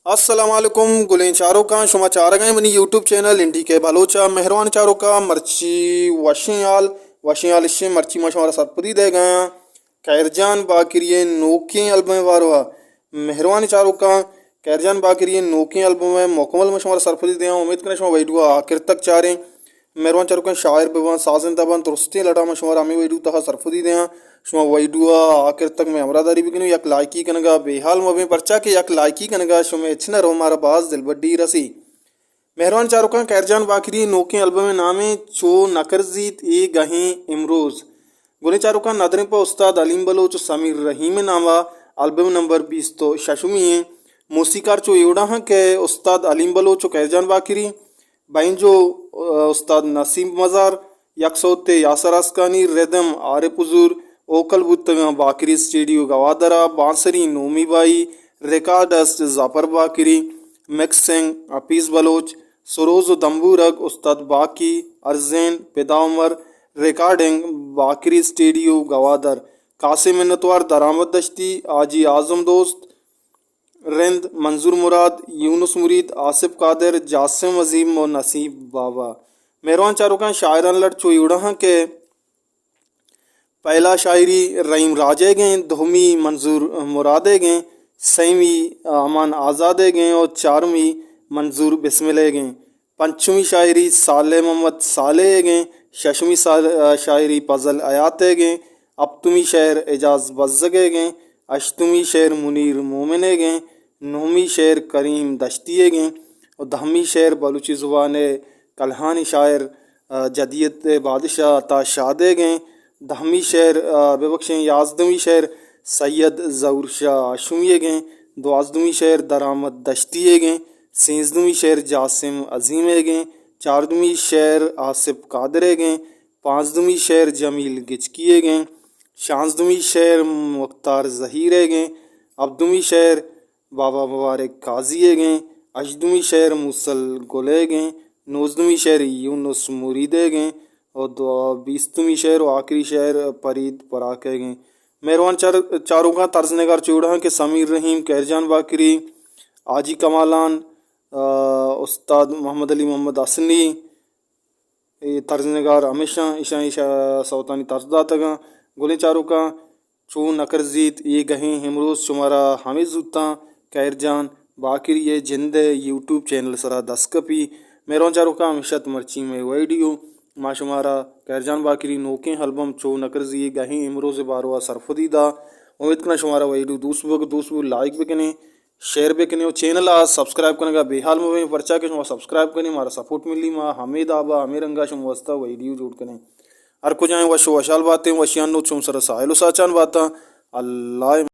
असलकुम गुलें चारों का शुमा चार गए मनी यूट्यूब चैनल इंडी के बलोचा मेहरबान चारों का मर्ची वशियाल इश्े मर्ची मशवारा सरपदी दे गया कैरजान बाकिरिए नोके अल्बम वारवा मेहरबान चारों का कैरजान बाकिरिए नोके अल्बम है मुकम्मल मशवारा सरपदी दे उम्मीद करें शुमा वही आखिर तक चारें मेहरबान चारों का शायर बबन साजन दबन तुरस्ते लड़ा मशवारा हमें वही तहा सरपदी दे शुमा वैडुआ आखिर तक में अमरादारी बिकनो यक लायकी कनगा बेहाल मबे परचा के यक लायकी कनगा शुमे इच्छना रो हमारा बाज दिल बड्डी रसी मेहरबान चारुका कैरजान बाकरी नोके एल्बम नामे चो नकरजीत ए गहें इमरोज गुने चारुका नदरे पर उस्ताद अलीम बलोच समीर रहीम नामा एल्बम नंबर 20 तो शशुमी मूसीकार चो एवड़ा हाँ के उस्ताद अलीम बलोच कैरजान बाकरी बाइन जो उस्ताद नसीम मजार यकसौते यासर अस्कानी रेदम आरे पुजूर ओकल बुत्तगा बाकरी स्टूडियो गवादरा बांसरी नोमी बाई रिकॉर्डस्ट जाफर बाकरी मिक्सिंग अपीस बलोच सरोज दम्बूरग उस्ताद बाकी अर्जैन पेदाउमर रिकॉर्डिंग बाकरी स्टूडियो गवादर कासिम मिन्नतवार दरामद दश्ती आजी आजम दोस्त रिंद मंजूर मुराद यूनुस मुरीद आसिफ कादिर जासिम अजीम और नसीब बाबा मेहरबान चारुका शायरान लड़ चोईड़ा के पहला शायरी रहीम राजे गए दोमी मंजूर मुरादे गए सैवी अमान आज़ादे गए और चारवीं मंजूर बिस्मिले गए पंचमी शायरी साले मोहम्मद साले गए शशमी शायरी पजल आयाते गए अप्तमी शेर एजाज बज़्ज़गे गए अश्तमी शेर मुनीर मोमिने गए नौमी शेर करीम दश्तिए गए और दहमी शेर बलूची ज़ुबान कल्हानी शायर जदीत बादशाह ता शादे गए दहमी शेर बेबख्शें याजदमी शेर सैयद ज़ऊर शाह आशुमिए गए द्वाजदमी शेर दरामद दश्तिए गए सेंसदमी शेर जासिम अजीमे गए चारदमी शेर आसिफ कादरे गए पाँचदमी शेर जमील गिचकिए गए शांसदमी शेर मुख्तार ज़हीरे गए अब्दमी शेर बाबा मुबारक काजिए गए अशदमी शेर मुसल गुले गए नौजदमी शेर यूनुस मुरीदे गए और 20वीं शेर और आखिरी शेर फरीद पराके गए मेहरबान चारों का तर्ज नगार चौड़ा के समीर रहीम कैरजान बाकरी आजी कमालान उस्ताद मोहम्मद अली मोहम्मद असनी तर्ज नगार हमेशा ईशा सौतानी तर्जदा तगा गुले चारों का चो नकरजीत ये गहें हमरोज शुमारा हमें जूता कैरजान बाकरी ये जिंदे यूट्यूब चैनल सरा दस्कपी मेहरबान चारों का हमेशा मर्ची में वीडियो माशुमारा कैरजान बाकरी नोके हल्बम चो नकरजी गहीं इमरोज बारवा सरफदीदा उम्मीद करना शुमारा वही दूसबू लाइक भी करें शेयर भी करें और चैनल आज सब्सक्राइब करने का बेहाल में पर्चा के शुमा सब्सक्राइब करें हमारा सपोर्ट मिली माँ हमें दाबा हमें रंगा शुम वस्ता वीडियो जोड़ करें हर को जाए वशो वशाल बातें वशियान चुम सर साहिल साचान बाता अल्लाह।